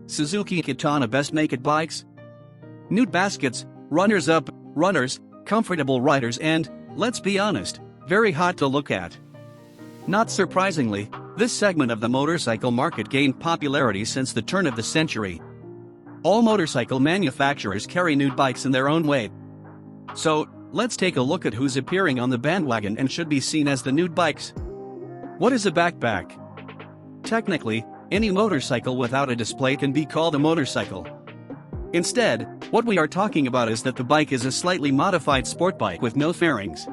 Suzuki Katana Best Naked Bikes. Nude baskets, runners up, runners, comfortable riders and, let's be honest, very hot to look at. Not surprisingly, this segment of the motorcycle market gained popularity since the turn of the century. All motorcycle manufacturers carry nude bikes in their own way. So, let's take a look at who's appearing on the bandwagon and should be seen as the nude bikes. What is a backpack? Technically, any motorcycle without a display can be called a motorcycle. Instead, what we are talking about is that the bike is a slightly modified sport bike with no fairings.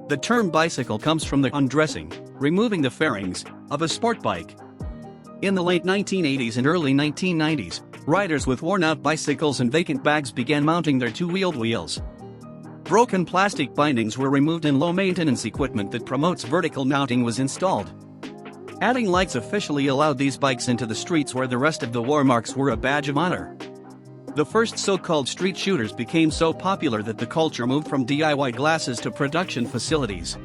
The term bicycle comes from the undressing, removing the fairings, of a sport bike. In the late 1980s and early 1990s, riders with worn-out bicycles and vacant bags began mounting their two-wheeled wheels. Broken plastic bindings were removed and low-maintenance equipment that promotes vertical mounting was installed. Adding lights officially allowed these bikes into the streets where the rest of the war marks were a badge of honor. The first so-called street shooters became so popular that the culture moved from DIY glasses to production facilities.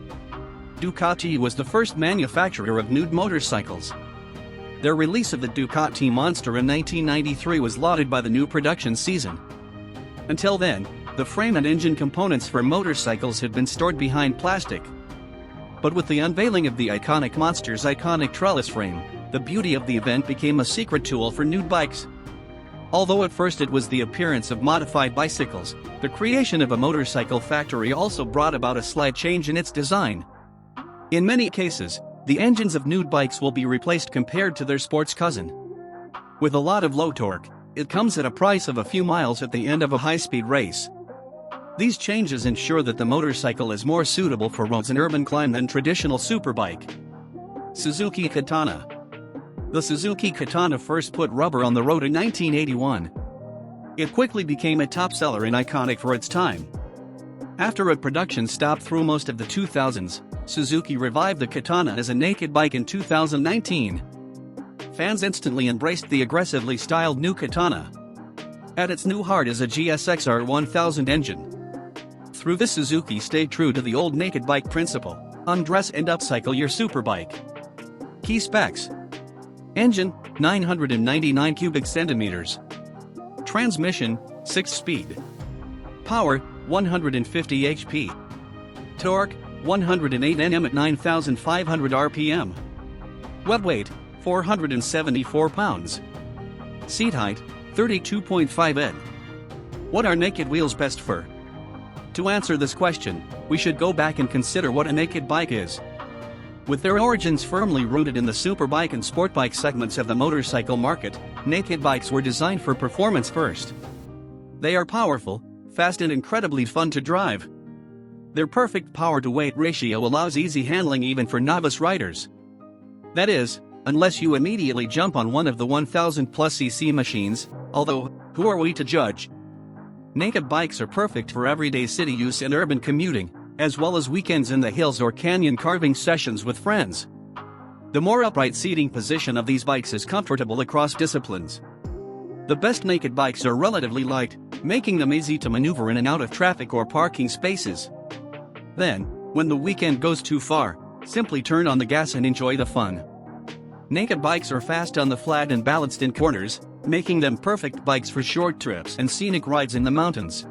Ducati was the first manufacturer of nude motorcycles. Their release of the Ducati Monster in 1993 was lauded by the new production season. Until then, the frame and engine components for motorcycles had been stored behind plastic. But with the unveiling of the iconic Monster's iconic trellis frame, the beauty of the event became a secret tool for nude bikes. Although at first it was the appearance of modified bicycles, the creation of a motorcycle factory also brought about a slight change in its design. In many cases, the engines of nude bikes will be replaced compared to their sports cousin. With a lot of low torque, it comes at a price of a few miles at the end of a high-speed race. These changes ensure that the motorcycle is more suitable for roads and urban climb than traditional superbike. Suzuki Katana. The Suzuki Katana first put rubber on the road in 1981. It quickly became a top seller and iconic for its time. After a production stop through most of the 2000s, Suzuki revived the Katana as a naked bike in 2019. Fans instantly embraced the aggressively styled new Katana. At its new heart is a GSX-R 1000 engine. Through this, Suzuki stayed true to the old naked bike principle: undress and upcycle your superbike. Key specs: engine, 999 cubic centimeters. Transmission, 6-speed. Power, 150 HP. Torque, 108 Nm at 9,500 RPM. Wet weight, 474 pounds. Seat height, 32.5 in. What are naked wheels best for? To answer this question, we should go back and consider what a naked bike is. With their origins firmly rooted in the superbike and sportbike segments of the motorcycle market, naked bikes were designed for performance first. They are powerful, fast and incredibly fun to drive. Their perfect power-to-weight ratio allows easy handling even for novice riders. That is, unless you immediately jump on one of the 1000-plus cc machines, although, who are we to judge? Naked bikes are perfect for everyday city use and urban commuting, as well as weekends in the hills or canyon carving sessions with friends. The more upright seating position of these bikes is comfortable across disciplines. The best naked bikes are relatively light, making them easy to maneuver in and out of traffic or parking spaces. Then, when the weekend goes too far, simply turn on the gas and enjoy the fun. Naked bikes are fast on the flat and balanced in corners, making them perfect bikes for short trips and scenic rides in the mountains.